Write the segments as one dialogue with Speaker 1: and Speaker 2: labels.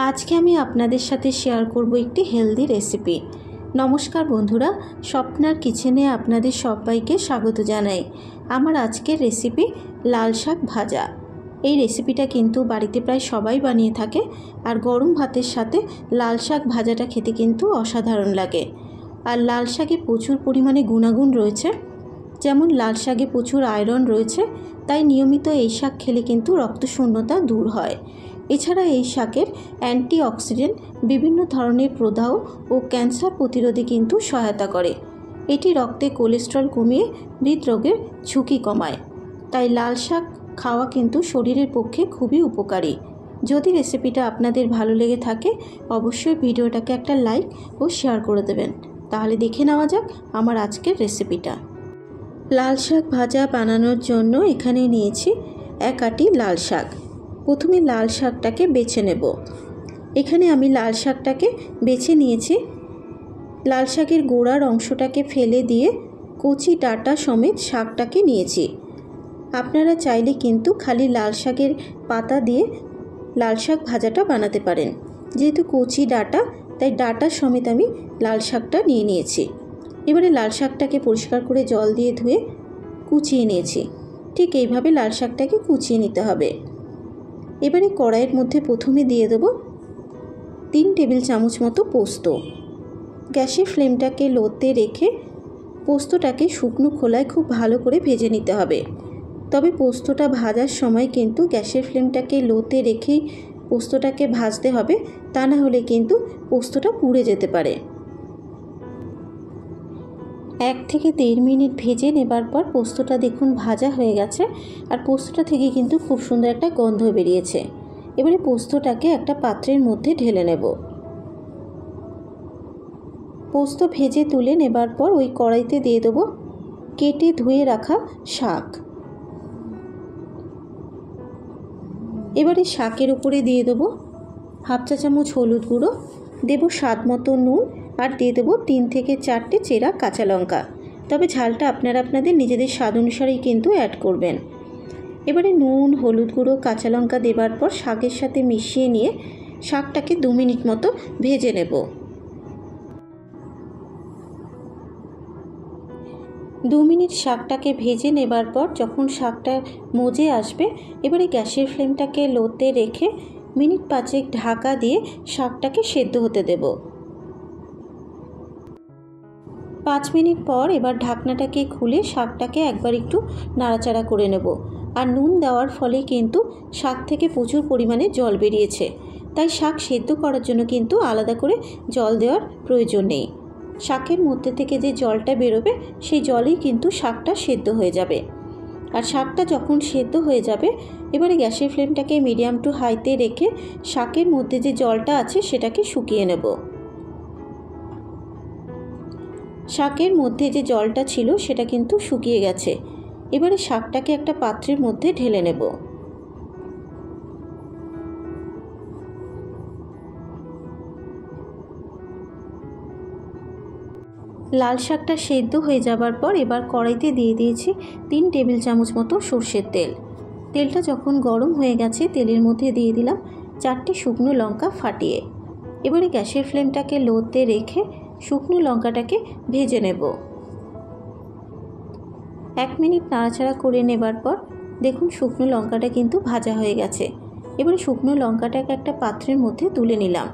Speaker 1: আজকে আমি আপনাদের সাথে শেয়ার করব একটি হেলদি রেসিপি। নমস্কার বন্ধুরা, স্বপ্নার কিচেনে আপনাদের সবাইকে স্বাগত জানাই। আমার আজকের রেসিপি লাল শাক ভাজা। এই রেসিপিটা কিন্তু বাড়িতে প্রায় সবাই বানিয়ে থাকে, আর গরম ভাতের সাথে লাল শাক ভাজাটা খেতে কিন্তু অসাধারণ লাগে। আর লাল শাকে প্রচুর পরিমাণে গুণাগুণ রয়েছে, যেমন লাল শাকে প্রচুর আয়রন রয়েছে, তাই নিয়মিত এই শাক খেলে কিন্তু রক্তশূন্যতা দূর হয়। এছাড়া এই শাকের অ্যান্টিঅক্সিডেন্ট বিভিন্ন ধরনের প্রদাহ ও ক্যান্সার প্রতিরোধে কিন্তু সহায়তা করে। এটি রক্তে কোলেস্টেরল কমিয়ে হৃদরোগের ঝুঁকি কমায়। তাই লাল শাক খাওয়া কিন্তু শরীরের পক্ষে খুবই উপকারী। যদি রেসিপিটা আপনাদের ভালো লেগে থাকে অবশ্যই ভিডিওটাকে একটা লাইক ও শেয়ার করে দেবেন। তাহলে দেখে নেওয়া যাক আমার আজকের রেসিপিটা। লাল শাক ভাজা বানানোর জন্য এখানে নিয়েছি 1 আঁটি লাল শাক। প্রথমে লাল শাকটাকে বেছে নেব। এখানে আমি লাল শাকটাকে বেছে নিয়েছি। লাল শাকের গোড়ার অংশটাকে ফেলে দিয়ে কচি ডাঁটা সমেত শাকটাকে নিয়েছি। আপনারা চাইলে কিন্তু খালি লাল শাকের পাতা দিয়ে লাল শাক ভাজাটা বানাতে পারেন। যেহেতু কচি ডাঁটা, তাই ডাঁটা সমেত আমি লাল শাকটা নিয়ে নিয়েছি। এবারে লাল শাকটাকে পরিষ্কার করে জল দিয়ে ধুয়ে কুচিয়ে নিয়েছি। ঠিক এইভাবে লাল শাকটাকে কুচিয়ে নিতে হবে। এবারে কড়াইয়ের মধ্যে প্রথমে দিয়ে দেবো 3 টেবিল চামচ মতো পোস্ত। গ্যাসের ফ্লেমটাকে লোতে রেখে পোস্তটাকে শুকনো খোলায় খুব ভালো করে ভেজে নিতে হবে। তবে পোস্তটা ভাজার সময় কিন্তু গ্যাসের ফ্লেমটাকে লোতে রেখেই পোস্তটাকে ভাজতে হবে, তা না হলে কিন্তু পোস্তটা পুড়ে যেতে পারে। 1 থেকে 1.5 মিনিট ভেজে নেবার পর পোস্তটা দেখুন ভাজা হয়ে গেছে, আর পোস্তটা থেকে কিন্তু খুব সুন্দর একটা গন্ধ বেরিয়েছে। এবারে পোস্তটাকে একটা পাত্রের মধ্যে ঢেলে নেব। পোস্ত ভেজে তুলে নেবার পর ওই কড়াইতে দিয়ে দেবো কেটে ধুয়ে রাখা শাক। এবারে শাকের উপরে দিয়ে দেবো 1/2 চা চামচ হলুদ গুঁড়ো, দেবো স্বাদ মতো নুন, আর দিয়ে দেবো 3 থেকে 4টে চেরা কাঁচা লঙ্কা। তবে ঝালটা আপনারা আপনাদের নিজেদের স্বাদ অনুসারেই কিন্তু অ্যাড করবেন। এবারে নুন, হলুদ গুঁড়ো, কাঁচা লঙ্কা দেবার পর শাকের সাথে মিশিয়ে নিয়ে শাকটাকে 2 মিনিট মতো ভেজে নেব। 2 মিনিট শাকটাকে ভেজে নেবার পর যখন শাকটা মজে আসবে, এবারে গ্যাসের ফ্লেমটাকে লোতে রেখে মিনিট 5 ঢাকা দিয়ে শাকটাকে সেদ্ধ হতে দেব। 5 মিনিট পর এবার ঢাকনাটাকে খুলে শাকটাকে একবার একটু নাড়াচাড়া করে নেব। আর নুন দেওয়ার ফলে কিন্তু শাক থেকে প্রচুর পরিমাণে জল বেরিয়েছে, তাই শাক সেদ্ধ করার জন্য কিন্তু আলাদা করে জল দেওয়ার প্রয়োজন নেই। শাকের মধ্যে থেকে যে জলটা বেরোবে সেই জলেই কিন্তু শাকটা সেদ্ধ হয়ে যাবে। আর শাকটা যখন সেদ্ধ হয়ে যাবে, এবারে গ্যাসের ফ্লেমটাকে মিডিয়াম টু হাইতে রেখে শাকের মধ্যে যে জলটা আছে সেটাকে শুকিয়ে নেব। শাকের মধ্যে যে জলটা ছিল সেটা কিন্তু শুকিয়ে গেছে। এবারে শাকটাকে একটা পাত্রের মধ্যে ঢেলে নেব। লাল শাকটা সেদ্ধ হয়ে যাবার পর এবার কড়াইতে দিয়ে দিয়েছি 3 টেবিল চামচ মতো সর্ষের তেল। তেলটা যখন গরম হয়ে গেছে তেলের মধ্যে দিয়ে দিলাম 4টে শুকনো লঙ্কা ফাটিয়ে। এবারে গ্যাসের ফ্লেমটাকে লোতে রেখে শুকনো লঙ্কাটাকে ভেজে নেব। 1 মিনিট নাড়াচাড়া করে নেবার পর দেখুন শুকনো লঙ্কাটা কিন্তু ভাজা হয়ে গেছে। এবারে শুকনো লঙ্কাটাকে একটা পাত্রের মধ্যে তুলে নিলাম।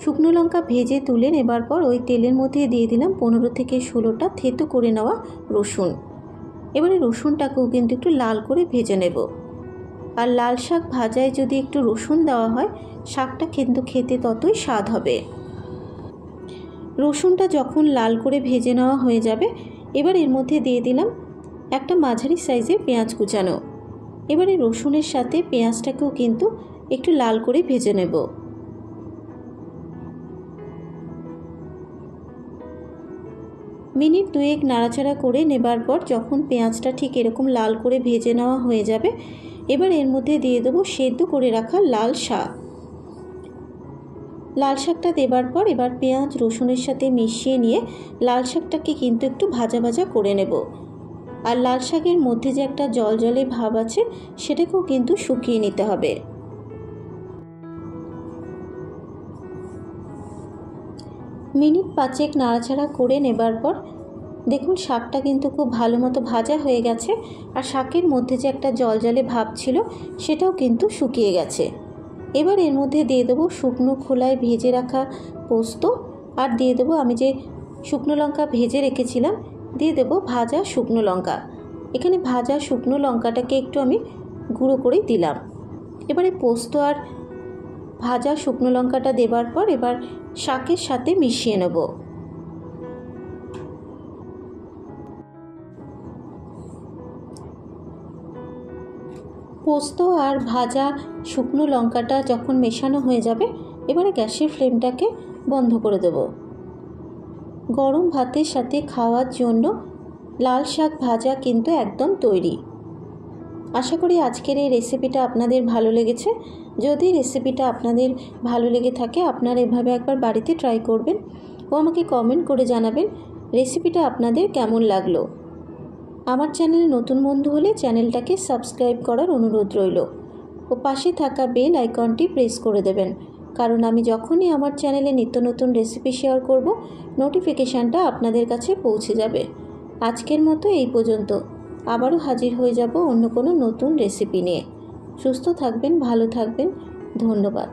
Speaker 1: শুকনো লঙ্কা ভেজে তুলে নেবার পর ওই তেলের মধ্যে দিয়ে দিলাম 15 থেকে 16টা থেতো করে নেওয়া রসুন। এবারে রসুনটাকেও কিন্তু একটু লাল করে ভেজে নেব। আর লাল শাক ভাজায় যদি একটু রসুন দেওয়া হয় শাকটা কিন্তু খেতে ততই স্বাদ হবে। রসুনটা যখন লাল করে ভেজে নেওয়া হয়ে যাবে, এবার এর মধ্যে দিয়ে দিলাম একটা মাঝারি সাইজের পেঁয়াজ কুচানো। এবারে রসুনের সাথে পেঁয়াজটাকেও কিন্তু একটু লাল করে ভেজে নেব। মিনিট 2 নাড়াচাড়া করে নেবার পর যখন পেঁয়াজটা ঠিক এরকম লাল করে ভেজে নেওয়া হয়ে যাবে, এবার এর মধ্যে দিয়ে দেবো সেদ্ধ করে রাখা লাল শাক। লাল শাকটা দেবার পর এবার পেঁয়াজ রসুনের সাথে মিশিয়ে নিয়ে লাল শাকটাকে কিন্তু একটু ভাজা ভাজা করে নেব। আর লাল শাকের মধ্যে যে একটা জলজলে ভাব আছে সেটাকেও কিন্তু শুকিয়ে নিতে হবে। মিনিট 5 নাড়াচাড়া করে নেবার পর দেখুন শাকটা কিন্তু খুব ভালো মতো ভাজা হয়ে গেছে, আর শাকের মধ্যে যে একটা জলজলে ভাব ছিল সেটাও কিন্তু শুকিয়ে গেছে। এবার এর মধ্যে দিয়ে দেবো শুকনো খোলায় ভেজে রাখা পোস্ত, আর দিয়ে দেবো আমি যে শুকনো লঙ্কা ভেজে রেখেছিলাম, দিয়ে দেবো ভাজা শুকনো লঙ্কা। এখানে ভাজা শুকনো লঙ্কাটাকে একটু আমি গুঁড়ো করেই দিলাম। এবারে পোস্ত আর ভাজা শুকনো লঙ্কাটা দেবার পর এবার শাকের সাথে মিশিয়ে নেব। পোস্ত আর ভাজা শুকনো লঙ্কাটা যখন মেশানো হয়ে যাবে, এবারে গ্যাসের ফ্লেমটাকে বন্ধ করে দেব। গরম ভাতের সাথে খাওয়ার জন্য লাল শাক ভাজা কিন্তু একদম তৈরি। আশা করি আজকের এই রেসিপিটা আপনাদের ভালো লেগেছে। যদি রেসিপিটা আপনাদের ভালো লেগে থাকে আপনারা এভাবে একবার বাড়িতে ট্রাই করবেন ও আমাকে কমেন্ট করে জানাবেন রেসিপিটা আপনাদের কেমন লাগলো। আমার চ্যানেলে নতুন বন্ধু হলে চ্যানেলটাকে সাবস্ক্রাইব করার অনুরোধ রইল ও পাশে থাকা বেল আইকনটি প্রেস করে দেবেন, কারণ আমি যখনই আমার চ্যানেলে নিত্য নতুন রেসিপি শেয়ার করব নোটিফিকেশানটা আপনাদের কাছে পৌঁছে যাবে। আজকের মতো এই পর্যন্ত, আবারও হাজির হয়ে যাব অন্য কোনো নতুন রেসিপি নিয়ে। সুস্থ থাকবেন, ভালো থাকবেন, ধন্যবাদ।